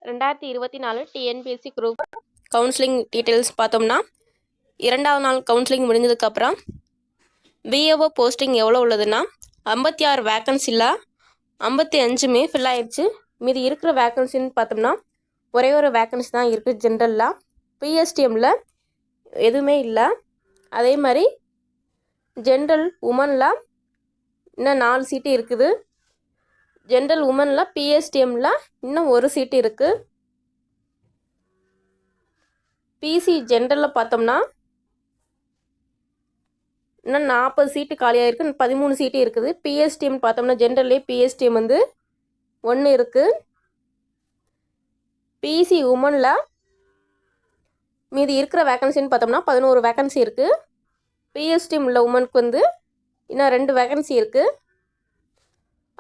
2024 TNPSC group counselling details பார்த்தோம்னா, 2வது நாள் கவுன்சிலிங் முடிஞ்சதுக்கப்புறம் விஏஓ போஸ்டிங் எவ்வளோ உள்ளதுன்னா 56 வேக்கன்சியில் 55மே ஃபில் ஆயிடுச்சு. மீதி இருக்கிற வேக்கன்சின்னு பார்த்தோம்னா ஒரே ஒரு வேக்கன்சி தான் இருக்குது. ஜென்ரலில் பிஎஸ்டிஎம்மில் எதுவுமே இல்லை. அதே மாதிரி ஜென்ரல் உமனில் இன்னும் 4 சீட்டு இருக்குது. ஜென்ரல் உமனில் பிஎஸ்டிஎம்மில் இன்னும் ஒரு சீட்டு இருக்குது. பிசி ஜென்ரலில் பார்த்தோம்னா இன்னும் 40 சீட்டு காலியாக இருக்குது. 13 சீட்டு இருக்குது. பிஎஸ்டிஎம் பார்த்தோம்னா ஜென்ரல்லே பிஎஸ்டிஎம் வந்து 1 இருக்குது. பிசி உமனில் மீதி இருக்கிற வேக்கன்சின்னு பார்த்தோம்னா 11 வேக்கன்சி இருக்குது. பிஎஸ்டிஎம்மில் உமனுக்கு வந்து இன்னும் 2 வேக்கன்சி இருக்குது.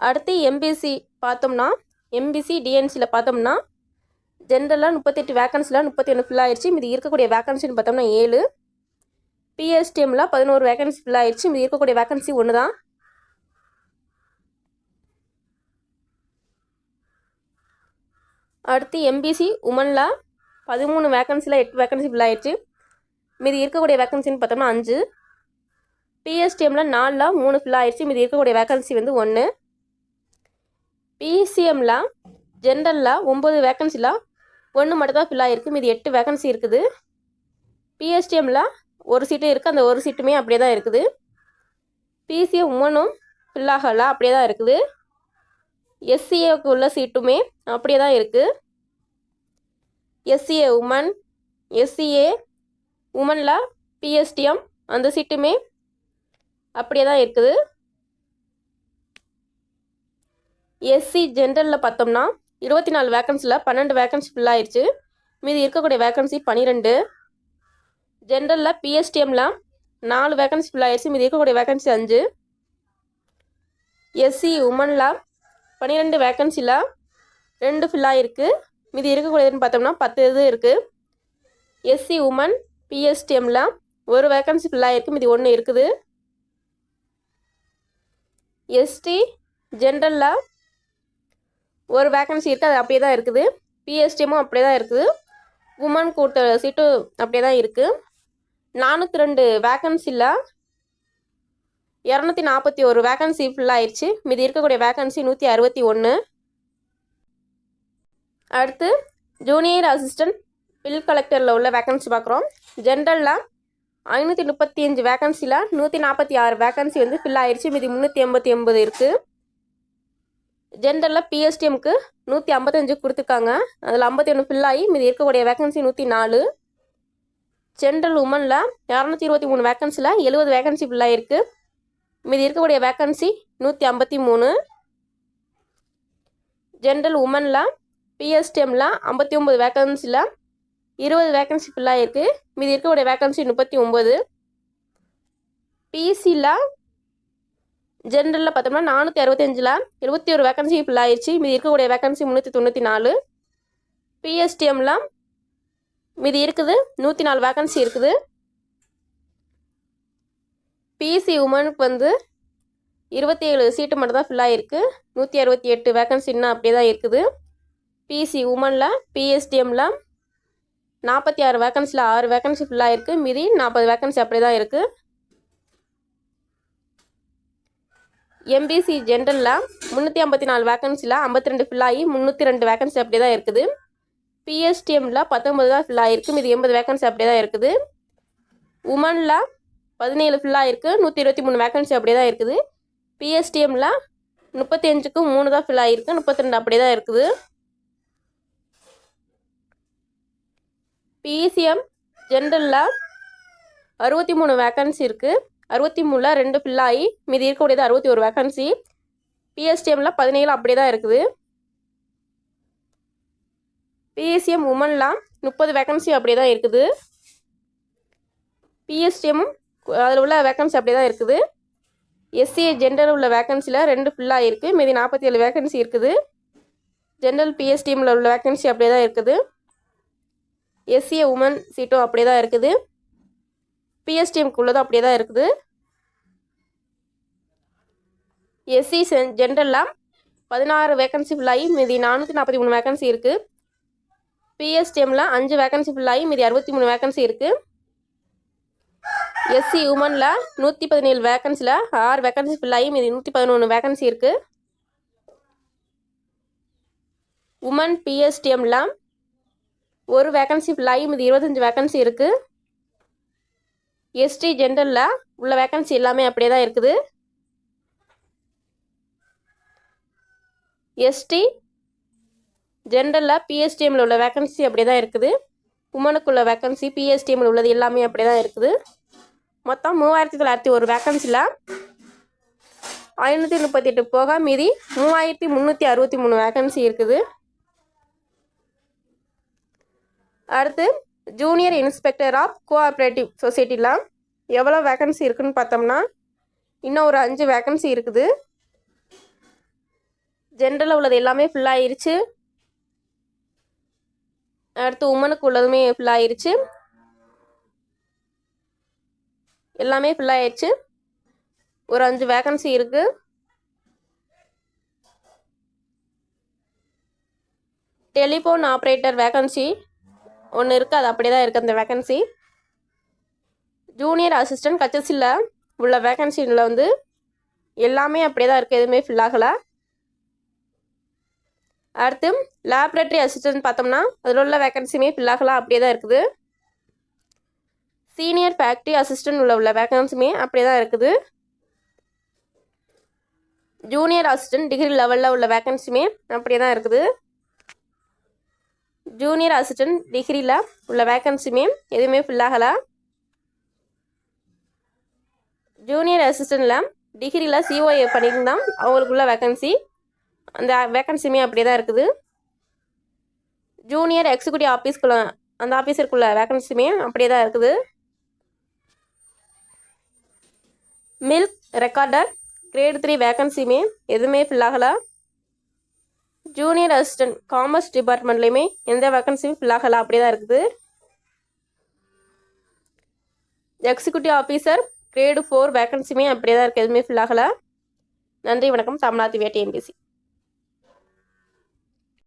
அடுத்து எம்பிசி பார்த்தோம்னா எம்பிசி டிஎன்சியில் பார்த்தோம்னா ஜென்ரலாக 38 வேக்கன்சியில் 31 ஃபில் ஆயிடுச்சு. மீதி இருக்கக்கூடிய வேக்கன்சின்னு பார்த்தோம்னா 7. பிஎஸ்டிஎம்மில் 11 வேக்கன்சி ஃபில் ஆயிடுச்சு. மீதி இருக்கக்கூடிய வேக்கன்சி 1 தான். அடுத்து எம்பிசி உமனில் 13 வேக்கன்சியில் 8 வேக்கன்சி ஃபில் ஆயிடுச்சு. மீதி இருக்கக்கூடிய வேக்கன்சின்னு பார்த்தோம்னா 5. பிஎஸ்டிஎம்மில் 4ல் 3 ஃபில் ஆயிடுச்சு. மீதி இருக்கக்கூடிய வேக்கன்சி வந்து 1. பிசிஎம்மில் ஜென்ரலில் 9 வேக்கன்சியில் 1 மட்டும் தான் ஃபில் ஆகிருக்கு. மீதி 8 வேக்கன்சி இருக்குது. பிஎஸ்டிஎம்மில் ஒரு சீட்டு இருக்குது. அந்த ஒரு சீட்டுமே அப்படியே தான் இருக்குது. பிசிஎம் உமனும் ஃபில் ஆகலை, அப்படியே தான் இருக்குது. எஸ்சிஏவுக்கு உள்ள சீட்டுமே அப்படியே தான் இருக்குது. எஸ்சிஏ உமன், எஸ்சிஏ உமனில் பிஎஸ்டிஎம் அந்த சீட்டுமே அப்படியே தான் இருக்குது. எஸ்சி ஜென்ரலில் பார்த்தோம்னா 24 வேக்கன்சியில் 12 வேக்கன்சி ஃபில் ஆயிடுச்சு. மீதி இருக்கக்கூடிய வேக்கன்சி 12. ஜென்ரலில் பிஎஸ்டிஎம்மில் 4 வேக்கன்சி ஃபில் ஆயிடுச்சு. மீதி இருக்கக்கூடிய வேக்கன்சி 5. எஸ்சி உமனில் 12 வேக்கன்சியில் 2 ஃபில் ஆகிருக்கு. மீதி இருக்கக்கூடியதுன்னு பார்த்தோம்னா 10 இது இருக்குது. எஸ்சி உமன் பிஎஸ்டிஎம்மில் 1 வேக்கன்சி ஃபில் ஆகிருக்கு. மீதி 1 இருக்குது. எஸ்டி ஜென்ரலில் 1 வேக்கன்சி இருக்குது. அது அப்படியே தான் இருக்குது. பிஎஸ்டிஎம்மும் அப்படியே தான் இருக்குது. உமன் கொடுத்த சீட்டும் அப்படியே தான் இருக்குது. 402 வேக்கன்சியில் 241 வேக்கன்சி ஃபில் ஆயிடுச்சு. மீதி இருக்கக்கூடிய வேக்கன்சி 161. அடுத்து ஜூனியர் அசிஸ்டன்ட் பில் கலெக்டரில் உள்ள வேக்கன்சி பார்க்குறோம். ஜென்ரலில் 535 வேக்கன்சியில் 146 வேக்கன்சி வந்து ஃபில் ஆயிடுச்சு. மீதி 389 இருக்குது. ஜென்ரலில் பிஎஸ்டிஎம்க்கு 155 கொடுத்துருக்காங்க. அதில் 51 ஃபில் ஆகி மீதி இருக்கக்கூடிய வேக்கன்சி 104. ஜென்ரல் உமனில் 223 வேக்கன்சியில் 70 வேக்கன்சி ஃபில் ஆகிருக்கு. மீதி இருக்கக்கூடிய வேக்கன்சி 153. ஜென்ரல் உமனில் பிஎஸ்டிஎம்மில் 59 வேக்கன்சியில் 20 வேக்கன்சி ஃபில் ஆகிருக்கு. மீதி இருக்கக்கூடிய வேக்கன்சி 39. பிசியில் ஜென்ரலில் பார்த்தோம்னா 465ல் 71 வேக்கன்சி ஃபில் ஆயிடுச்சு. மீதி இருக்கக்கூடிய வேக்கன்சி 394. பிஎஸ்டிஎம்மில் மீதி இருக்குது 104 வேக்கன்சி இருக்குது. பிசி உமனுக்கு வந்து 27 சீட்டு மட்டும் தான் ஃபில் ஆகிருக்கு. 168 வேக்கன்சி இன்னும் அப்படியே தான் இருக்குது. பிசி உமனில் பிஎஸ்டிஎம்மில் 46 வேக்கன்சியில் 6 வேக்கன்சி ஃபில் ஆகிருக்கு. மீதி 40 வேக்கன்சி அப்படியே தான் இருக்குது. எம்பிசி ஜென்ரலில் 354 வேக்கன்சியில் 52 ஃபில் ஆகி 302 வேக்கன்சி அப்படியே தான் இருக்குது. பிஎஸ்டிஎம்மில் 19 தான் ஃபில் ஆகிருக்கு. மீதி 80 வேக்கன்சி அப்படியே தான் இருக்குது. உமனில் 17 ஃபில் ஆகிருக்கு. 123 வேக்கன்சி அப்படியே தான் இருக்குது. பிஎஸ்டிஎம்மில் 35க்கு 3 தான் ஃபில் ஆகிருக்கு. 32 அப்படியே தான் இருக்குது. பிசிஎம் ஜென்ரலில் 63 வேக்கன்சி இருக்குது. 63ல் 2 ஃபில் ஆகி மீதி இருக்கக்கூடியது 61 வேக்கன்சி. பிஎஸ்டிஎம்மில் 17 அப்படியே தான் இருக்குது. பிஎஸ்சிஎம் உமனில் 30 வேக்கன்சி அப்படியே தான் இருக்குது. பிஎஸ்டிஎம்மும் அதில் உள்ள வேக்கன்சி அப்படியே தான் இருக்குது. எஸ்சிஏ ஜென்ரல் உள்ள வேக்கன்சியில் 2 ஃபில் ஆகிருக்கு. மீதி 47 வேக்கன்சி இருக்குது. ஜென்ரல் பிஎஸ்டிஎம்மில் உள்ள வேக்கன்சி அப்படியே தான் இருக்குது. எஸ்சிஏ உமன் சீட்டும் அப்படியே தான் இருக்குது. பிஎஸ்டிஎம்க்கு உள்ளதும் அப்படியே தான் இருக்குது. எஸ்சி ஜென்ரலில் 16 வேக்கன்சி ஃபில் ஆகி மீதி 443 வேக்கன்சி இருக்குது. பிஎஸ்டிஎம்மில் 5 வேகன்சி ஃபில் ஆகி மீதி 63 வேகன்சி இருக்குது. எஸ்சி உமனில் 117 வேகன்சியில் 6 வேகன்சி ஃபில் ஆகி மீதி 111 வேகன்சி இருக்குது. உமன் பிஎஸ்டிஎம்மில் 1 வேகன்சி ஃபில் ஆகி மீதி 25 வேகன்சி இருக்குது. எஸ்டி ஜென்ரலில் உள்ள வேகன்சி எல்லாமே அப்படியே தான் இருக்குது. எஸ்டி ஜென்ரலில் பிஎஸ்டிஎம்மில் உள்ள வேகன்சி அப்படியே தான் இருக்குது. உமனுக்குள்ள வேகன்சி பிஎஸ்டிஎம்மில் உள்ளது எல்லாமே அப்படியே தான் இருக்குது. மொத்தம் 3901 வேகன்சியில் 538 போக மீதி 3363 வேகன்சி இருக்குது. அடுத்து ஜூனியர் இன்ஸ்பெக்டர் ஆஃப் கோஆப்ரேட்டிவ் சொசைட்டியில் எவ்வளோ வேகன்சி இருக்குதுன்னு பார்த்தோம்னா இன்னும் ஒரு 5 வேகன்சி இருக்குது. ஜென்ரலில் உள்ளது எல்லாமே ஃபில் ஆயிருச்சு. அடுத்து உமனுக்கு உள்ளதுமே ஃபில் ஆயிருச்சு. எல்லாமே ஃபில் ஆயிடுச்சு. ஒரு 5 வேகன்சி இருக்குது. டெலிஃபோன் ஆப்ரேட்டர் வேகன்சி ஒன்று இருக்குது, அது அப்படியே தான் இருக்குது அந்த வேகன்சி. ஜூனியர் அசிஸ்டன்ட் கச்சசியில் உள்ள வேகன்சியில் வந்து எல்லாமே அப்படியே தான் இருக்குது, எதுவுமே ஃபில் ஆகலை. அடுத்து லேப்ரேட்டரி அசிஸ்டன்ட் பார்த்தோம்னா அதில் உள்ள வேகன்சியுமே ஃபில் ஆகலாம், அப்படியே தான் இருக்குது. சீனியர் ஃபேக்ட்ரி அசிஸ்டன்ட் உள்ள வேகன்சியுமே அப்படியே தான் இருக்குது. ஜூனியர் அசிஸ்டன்ட் டிகிரி லெவலில் உள்ள வேகன்சியுமே அப்படியே தான் இருக்குது. ஜூனியர் அசிஸ்டன்ட் டிகிரியில் உள்ள வேகன்சியுமே எதுவுமே ஃபில் ஆகலை. ஜூனியர் அசிஸ்டண்ட்டில் டிகிரியில் சிஓஏ பண்ணியிருந்தான் அவங்களுக்குள்ள வேகன்சி, அந்த வேகன்சியுமே அப்படியே தான் இருக்குது. ஜூனியர் எக்ஸிக்யூட்டிவ் ஆஃபீஸ்க்குள்ள அந்த ஆஃபீஸருக்குள்ள வேகன்சியுமே அப்படியே தான் இருக்குது. மில்க் ரெக்கார்டர் கிரேட் 3 வேகன்சியுமே எதுவுமே ஃபில் ஆகலை. ஜூனியர் அசிஸ்டன்ட் காமர்ஸ் டிபார்ட்மெண்ட்லேயுமே எந்த வேகன்சியும் ஃபில் ஆகலை, அப்படியே தான் இருக்குது. எக்ஸிக்யூட்டிவ் ஆஃபீஸர் கிரேடு 4 வேகன்சியுமே அப்படியே தான் இருக்குது, எதுவுமே ஃபில் ஆகலை. நன்றி, வணக்கம். தமிழ்நாடு டிஎன்பிஎஸ்சி.